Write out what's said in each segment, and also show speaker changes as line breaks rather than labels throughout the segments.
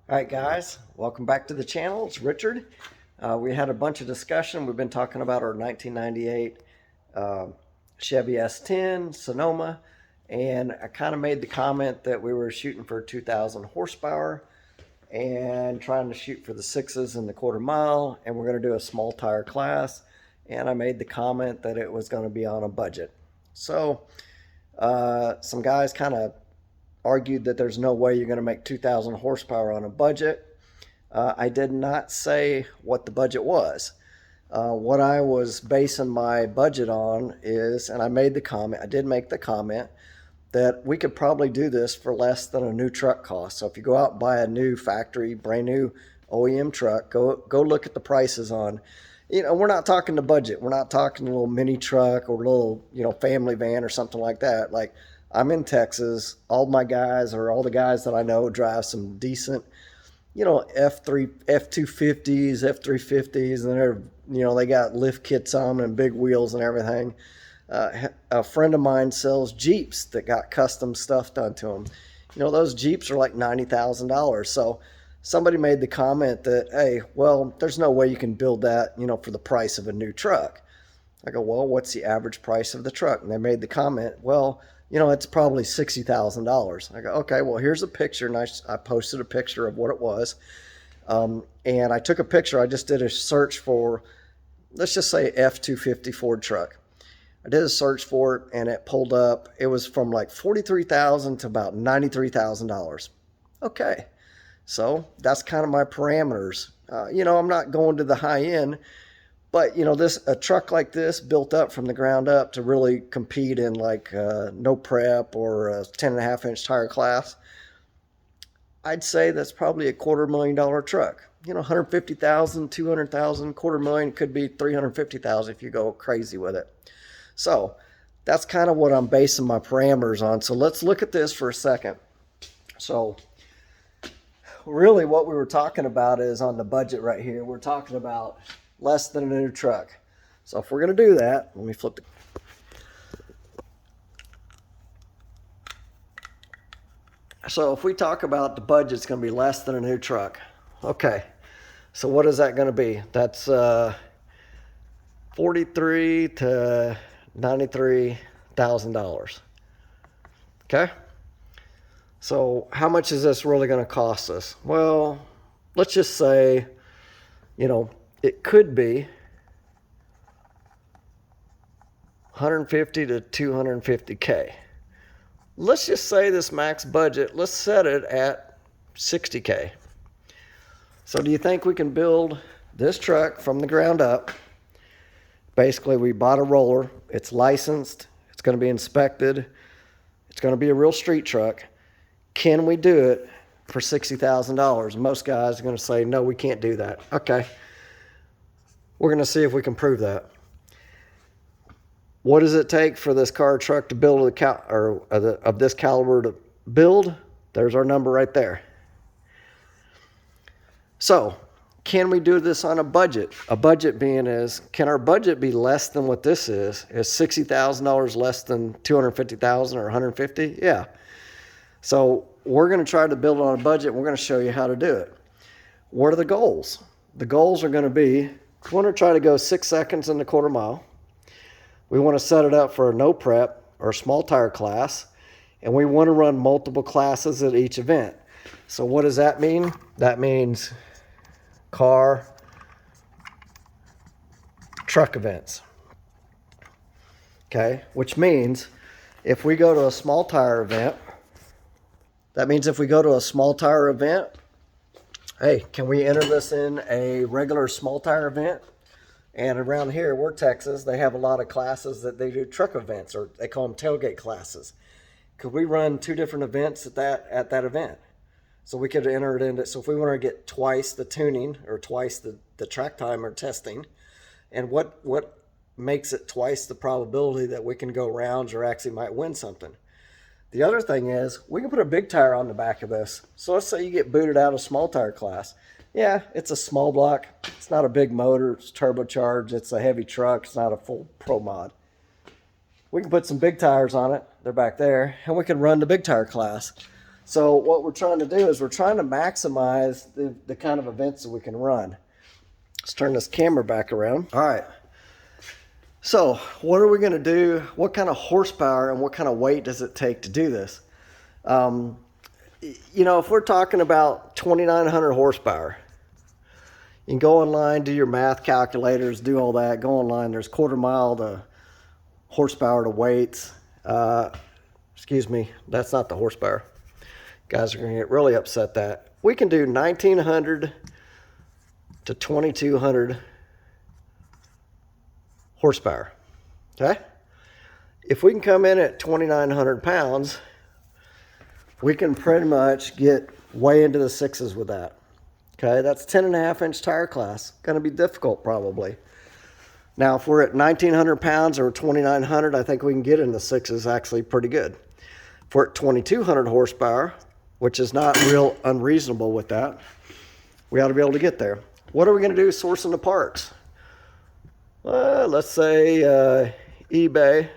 All right, guys, welcome back to the channel. It's Richard. We had a bunch of discussion. We've been talking about our 1998 Chevy S10 Sonoma, and I kind of made the comment that we were shooting for 2,000 horsepower and trying to shoot for the sixes in the quarter mile, and we're going to do a small tire class. And I made the comment that it was going to be on a budget. So some guys kind of argued that there's no way you're going to make 2,000 horsepower on a budget. I did not say what the budget was. What I was basing my budget on is, and I made the comment, I did make the comment that we could probably do this for less than a new truck cost. So if you go out and buy a new factory, brand new OEM truck, go look at the prices on, we're not talking the budget. We're not talking a little mini truck or a little, family van or something like that. Like, I'm in Texas. All my guys, or all the guys that I know, drive some decent, F250s, F350s, and they got lift kits on them and big wheels and everything. A friend of mine sells Jeeps that got custom stuff done to them. Those Jeeps are like $90,000. So somebody made the comment that, hey, well, there's no way you can build that, for the price of a new truck. I go, well, what's the average price of the truck? And they made the comment, well, it's probably $60,000. I go, okay, well, here's a picture. And I posted a picture of what it was. And I took a picture. I just did a search for, let's just say, F250 Ford truck. I did a search for it, and it pulled up. It was from like $43,000 to about $93,000. Okay, so that's kind of my parameters. I'm not going to the high end, but a truck like this built up from the ground up to really compete in like no prep or a 10.5-inch tire class, I'd say that's probably a $250,000 truck. 150,000, 200,000, $250,000, could be 350,000 if you go crazy with it. So that's kind of what I'm basing my parameters on. So let's look at this for a second. So really what we were talking about is on the budget right here, we're talking about less than a new truck. So if we're going to do that, let me flip the... So if we talk about the budget's going to be less than a new truck. Okay. So what is that going to be? That's $43,000 to $93,000. Okay. So how much is this really going to cost us? Well, let's just say, it could be $150,000 to $250,000. Let's just say this max budget, let's set it at $60,000. So do you think we can build this truck from the ground up? Basically, we bought a roller. It's licensed. It's going to be inspected. It's going to be a real street truck. Can we do it for $60,000? Most guys are going to say, no, we can't do that. Okay. We're going to see if we can prove that. What does it take for this car truck to build of this caliber to build? There's our number right there. So, can we do this on a budget? A budget being can our budget be less than what this is? Is $60,000 less than $250,000 or $150,000? Yeah. So we're going to try to build it on a budget. We're going to show you how to do it. What are the goals? The goals are going to be, we want to try to go 6 seconds in the quarter mile. We want to set it up for a no prep or small tire class. And we want to run multiple classes at each event. So what does that mean? That means car, truck events. Okay, which means if we go to a small tire event, hey, can we enter this in a regular small tire event? And around here, we're Texas, they have a lot of classes that they do truck events, or they call them tailgate classes. Could we run 2 different events at that event? So we could enter it into, so if we want to get twice the tuning or twice the track time or testing, and what makes it twice the probability that we can go rounds or actually might win something? The other thing is we can put a big tire on the back of this. So let's say you get booted out of small tire class. Yeah, it's a small block. It's not a big motor. It's turbocharged. It's a heavy truck. It's not a full pro mod. We can put some big tires on it. They're back there. And we can run the big tire class. So what we're trying to do is we're trying to maximize the kind of events that we can run. Let's turn this camera back around. All right. So what are we going to do? What kind of horsepower and what kind of weight does it take to do this? You know, if we're talking about 2,900 horsepower, you can go online, do your math calculators, do all that. Go online. There's quarter mile to horsepower to weights. Excuse me, that's not the horsepower. Guys are going to get really upset that. We can do 1,900 to 2,200 horsepower. Okay? If we can come in at 2,900 pounds, we can pretty much get way into the sixes with that. Okay, that's 10.5-inch tire class. Going to be difficult probably. Now, if we're at 1,900 pounds or 2,900, I think we can get in the sixes actually pretty good. If we're at 2,200 horsepower, which is not real unreasonable with that, we ought to be able to get there. What are we going to do sourcing the parts? Let's say eBay.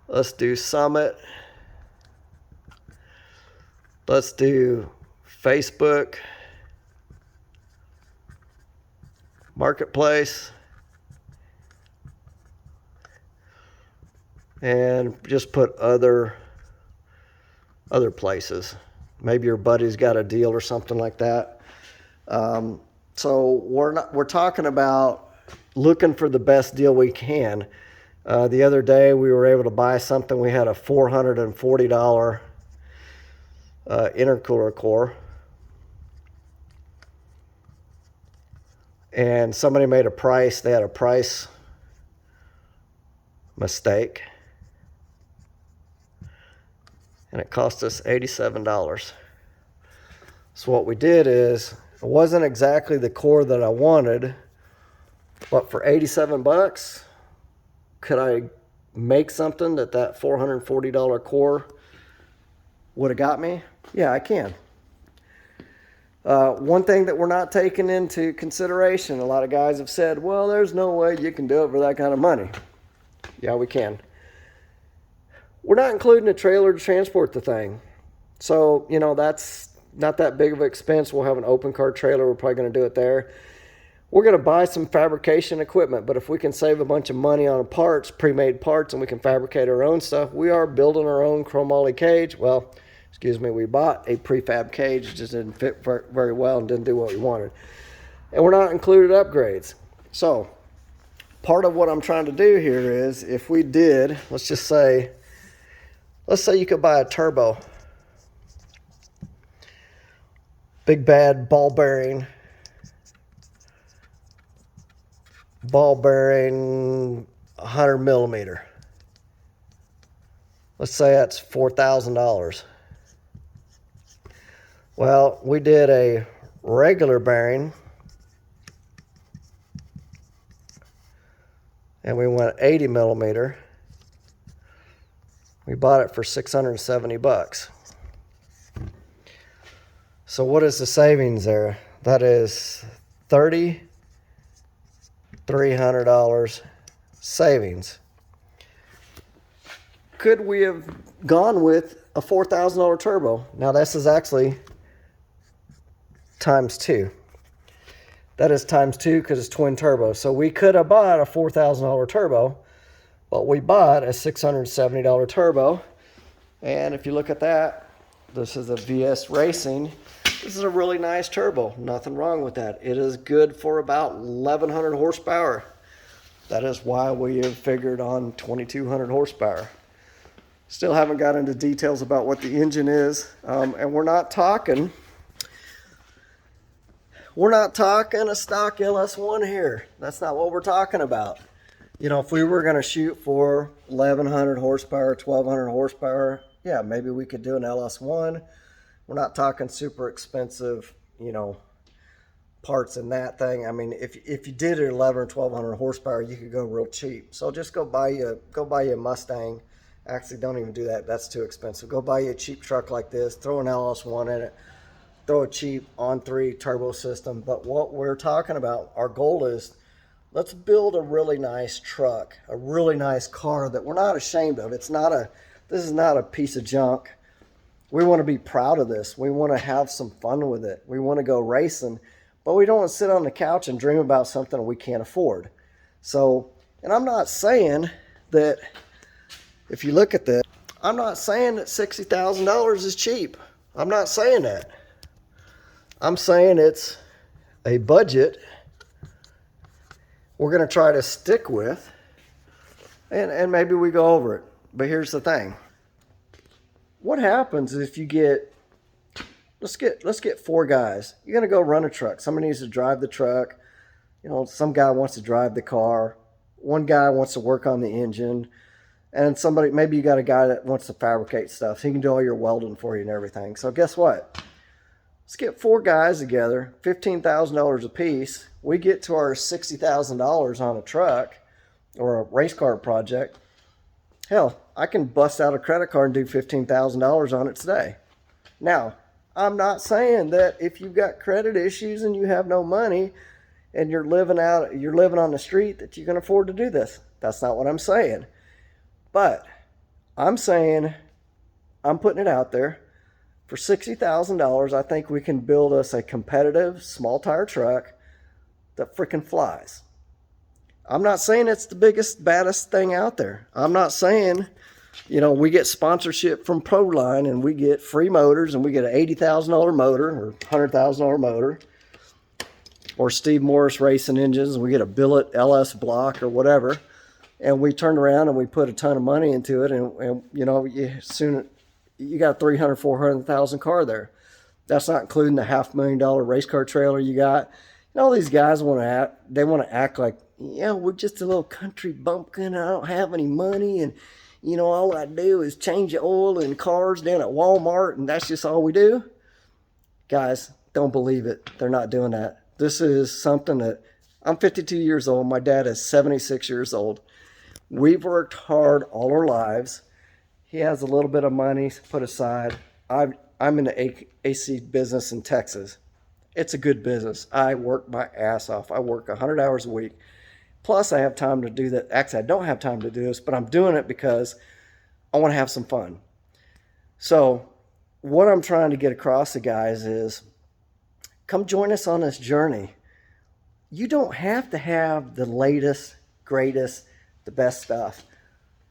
Let's do Summit. Let's do Facebook, Marketplace, and just put other places. Maybe your buddy's got a deal or something like that. So we're talking about looking for the best deal we can. The other day we were able to buy something. We had a $440 intercooler core, and somebody made a price. They had a price mistake, and it cost us $87. So what we did is, it wasn't exactly the core that I wanted, but for 87 bucks, could I make something that $440 core would have got me? Yeah, I can. One thing that we're not taking into consideration, a lot of guys have said, well, there's no way you can do it for that kind of money. Yeah, we can. We're not including a trailer to transport the thing. So, you know, that's not that big of an expense. We'll have an open car trailer. We're probably going to do it there. We're going to buy some fabrication equipment, but if we can save a bunch of money on parts, pre-made parts, and we can fabricate our own stuff, we are building our own chromoly cage. Well, excuse me, we bought a prefab cage. It just didn't fit very well and didn't do what we wanted. And we're not included upgrades. So part of what I'm trying to do here is, if we did, let's say you could buy a turbo, big bad ball bearing 100 millimeter. Let's say that's $4,000. Well, we did a regular bearing, and we went 80 millimeter. We bought it for 670 bucks. So what is the savings there? That is $3,300 savings. Could we have gone with a $4,000 turbo? Now this is actually times 2. That is times 2 because it's twin turbo. So we could have bought a $4,000 turbo, but we bought a $670 turbo. And if you look at that, this is a VS Racing. This is a really nice turbo. Nothing wrong with that. It is good for about 1,100 horsepower. That is why we have figured on 2,200 horsepower. Still haven't got into details about what the engine is. And we're not talking a stock LS1 here. That's not what we're talking about. You know, if we were going to shoot for 1,100 horsepower, 1,200 horsepower, yeah, maybe we could do an LS1. We're not talking super expensive, you know, parts in that thing. I mean, if you did it 1,100 or 1,200 horsepower, you could go real cheap. So just go buy you a Mustang. Actually, don't even do that. That's too expensive. Go buy you a cheap truck like this. Throw an LS1 in it. Throw a cheap on-3 turbo system. But what we're talking about, our goal is, let's build a really nice truck, a really nice car that we're not ashamed of. This is not a piece of junk. We want to be proud of this. We want to have some fun with it. We want to go racing, but we don't want to sit on the couch and dream about something we can't afford. So, and I'm not saying that, if you look at this, I'm not saying that $60,000 is cheap. I'm not saying that. I'm saying it's a budget we're going to try to stick with, and maybe we go over it. But here's the thing. What happens if you get, let's get 4 guys. You're going to go run a truck. Somebody needs to drive the truck. You know, some guy wants to drive the car. One guy wants to work on the engine. And somebody, maybe you got a guy that wants to fabricate stuff. So he can do all your welding for you and everything. So guess what? Let's get 4 guys together, $15,000 a piece. We get to our $60,000 on a truck or a race car project. Hell, I can bust out a credit card and do $15,000 on it today. Now, I'm not saying that if you've got credit issues and you have no money and you're living on the street that you can afford to do this. That's not what I'm saying. But I'm saying, I'm putting it out there, for $60,000, I think we can build us a competitive small tire truck that freaking flies. I'm not saying it's the biggest, baddest thing out there. I'm not saying, you know, we get sponsorship from Proline and we get free motors and we get an $80,000 motor or $100,000 motor, or Steve Morris Racing Engines and we get a billet LS block or whatever, and we turn around and we put a ton of money into it, and you know, you got a 300, 400,000 car there. That's not including the $500,000 race car trailer you got. You know, these guys want to act like, yeah, we're just a little country bumpkin. I don't have any money, and you know, all I do is change the oil in cars down at Walmart, and that's just all we do. Guys, don't believe it. They're not doing that. This is something that, I'm 52 years old. My dad is 76 years old. We've worked hard all our lives. He has a little bit of money put aside. I'm in the AC business in Texas. It's a good business. I work my ass off. I work 100 hours a week. Plus, I have time to do that. Actually, I don't have time to do this, but I'm doing it because I want to have some fun. So what I'm trying to get across to guys is, come join us on this journey. You don't have to have the latest, greatest, the best stuff.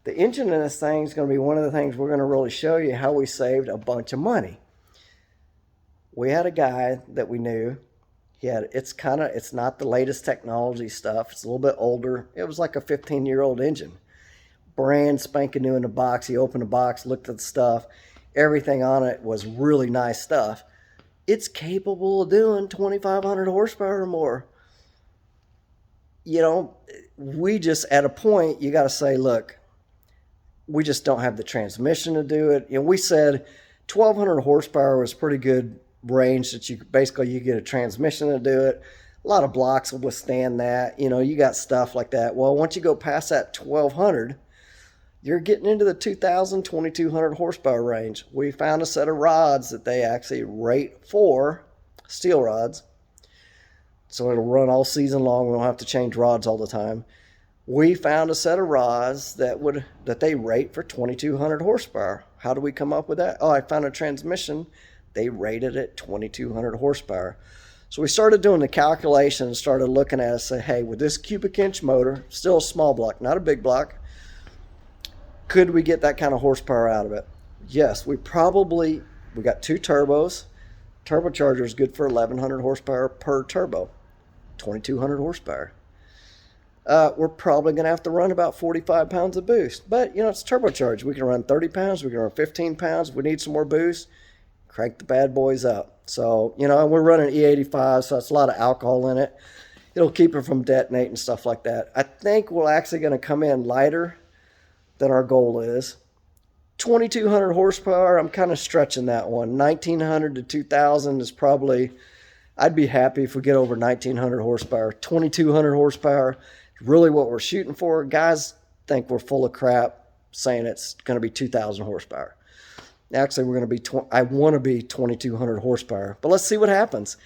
The engine in this thing is going to be one of the things we're going to really show you how we saved a bunch of money. We had a guy that we knew. It's not the latest technology stuff. It's a little bit older. It was like a 15-year-old engine. Brand spanking new in the box. He opened the box, looked at the stuff. Everything on it was really nice stuff. It's capable of doing 2,500 horsepower or more. You know, we just, at a point, you got to say, look, we just don't have the transmission to do it. You know, we said 1,200 horsepower was pretty good range that you get a transmission to do it. A lot of blocks will withstand that. You know, you got stuff like that. Well, once you go past that 1,200, you're getting into the 2,000, 2,200 horsepower range. We found a set of rods that they actually rate for, steel rods, so it'll run all season long. We don't have to change rods all the time. We found a set of rods that they rate for 2,200 horsepower. How do we come up with that? Oh, I found a transmission. They rated it 2,200 horsepower. So we started doing the calculation and started looking at it and say, hey, with this cubic inch motor, still a small block, not a big block, could we get that kind of horsepower out of it? Yes, we got 2 turbos. Turbocharger is good for 1,100 horsepower per turbo, 2,200 horsepower. We're probably going to have to run about 45 pounds of boost. But, you know, it's turbocharged. We can run 30 pounds. We can run 15 pounds. If we need some more boost, crank the bad boys up. So, you know, we're running E85, so that's a lot of alcohol in it. It'll keep it from detonating and stuff like that. I think we're actually going to come in lighter than our goal is. 2,200 horsepower, I'm kind of stretching that one. 1,900 to 2,000 is probably, I'd be happy if we get over 1,900 horsepower. 2,200 horsepower is really what we're shooting for. Guys think we're full of crap saying it's going to be 2,000 horsepower. Actually, I want to be 2,200 horsepower, but let's see what happens.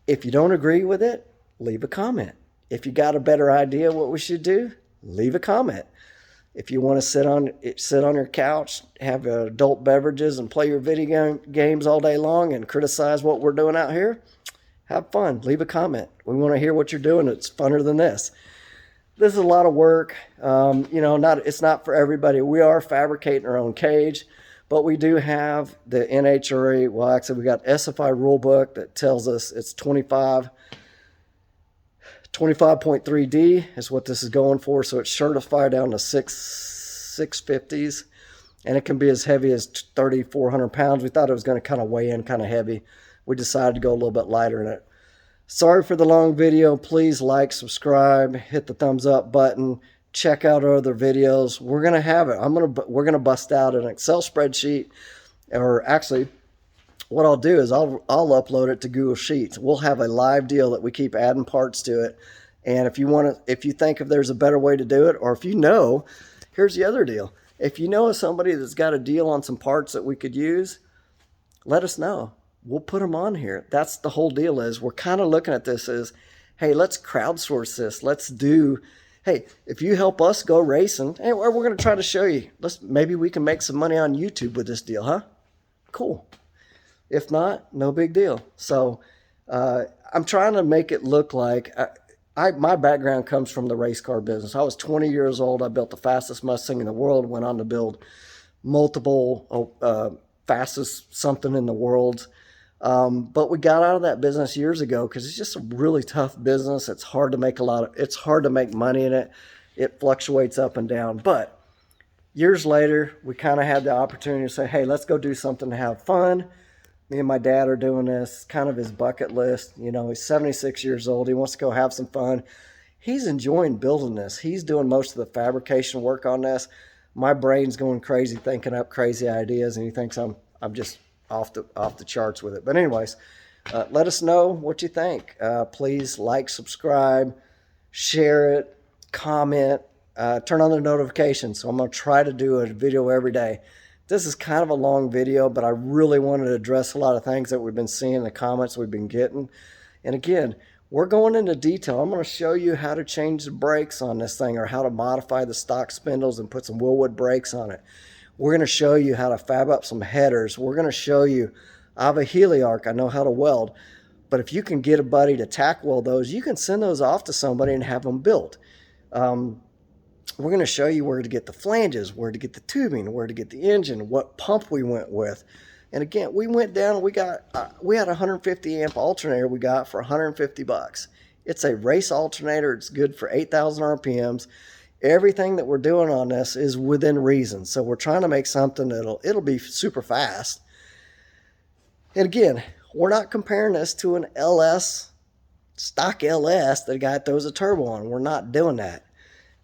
If you don't agree with it, leave a comment. If you got a better idea what we should do, leave a comment. If you want to sit on your couch, have adult beverages, and play your video games all day long and criticize what we're doing out here, have fun. Leave a comment. We want to hear what you're doing. It's funner than this. This is a lot of work. It's not for everybody. We are fabricating our own cage, but we do have the NHRA. Well, actually, we got SFI rule book that tells us it's 25.3D is what this is going for. So it's certified down to 650s, and it can be as heavy as 3,400 pounds. We thought it was going to kind of weigh in kind of heavy. We decided to go a little bit lighter in it. Sorry for the long video. Please like, subscribe, hit the thumbs up button. Check out our other videos. We're gonna have it. We're gonna bust out an Excel spreadsheet, or actually, what I'll do is I'll upload it to Google Sheets. We'll have a live deal that we keep adding parts to it. And if you think if there's a better way to do it, or if you know, here's the other deal. If you know of somebody that's got a deal on some parts that we could use, let us know. We'll put them on here. That's the whole deal. Is we're kind of looking at this as, hey, let's crowdsource this. Hey, if you help us go racing, hey, we're going to try to show you. Maybe we can make some money on YouTube with this deal, huh? Cool. If not, no big deal. So I'm trying to make it look like my background comes from the race car business. I was 20 years old. I built the fastest Mustang in the world, went on to build multiple fastest something in the world. But we got out of that business years ago because it's just a really tough business. It's hard to make it's hard to make money in it. It fluctuates up and down. But years later, we kind of had the opportunity to say, hey, let's go do something to have fun. Me and my dad are doing this, kind of his bucket list. He's 76 years old. He wants to go have some fun. He's enjoying building this. He's doing most of the fabrication work on this. My brain's going crazy, thinking up crazy ideas, and he thinks I'm just off the charts with it. But anyways, let us know what you think. Please like, subscribe, share it, comment, turn on the notifications. So I'm going to try to do a video every day. This is kind of a long video, but I really wanted to address a lot of things that we've been seeing in the comments we've been getting. And again, we're going into detail. I'm going to show you how to change the brakes on this thing, or how to modify the stock spindles and put some Willwood brakes on it. We're going to show you how to fab up some headers. We're going to show you, I have a heliarc. I know how to weld. But if you can get a buddy to tack weld those, you can send those off to somebody and have them built. We're going to show you where to get the flanges, where to get the tubing, where to get the engine, what pump we went with. And again, we went down and we had a 150 amp alternator we got for $150. It's a race alternator. It's good for 8,000 RPMs. Everything that we're doing on this is within reason. So we're trying to make something it'll be super fast. And again, we're not comparing this to an LS, stock LS that a guy throws a turbo on. We're not doing that.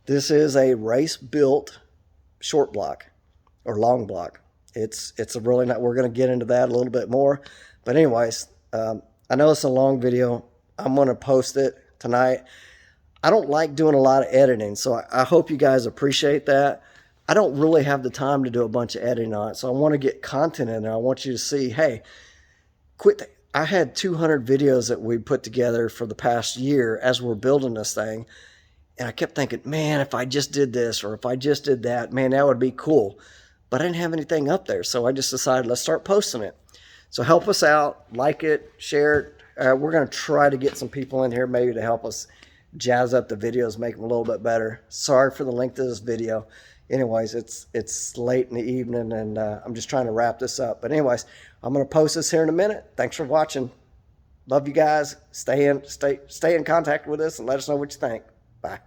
This is a race-built short block or long block. It's a really not. We're going to get into that a little bit more. But anyways, I know it's a long video. I'm going to post it tonight. I don't like doing a lot of editing, so I hope you guys appreciate that. I don't really have the time to do a bunch of editing on it, so I want to get content in there. I want you to see, hey, I had 200 videos that we put together for the past year as we're building this thing. And I kept thinking, man, if I just did this or if I just did that, man, that would be cool. But I didn't have anything up there. So I just decided, let's start posting it. So help us out, like it, share it. We're going to try to get some people in here maybe to help us jazz up the videos, make them a little bit better. Sorry for the length of this video. Anyways, it's late in the evening and I'm just trying to wrap this up. But anyways, I'm going to post this here in a minute. Thanks for watching. Love you guys. Stay in contact with us and let us know what you think. Bye.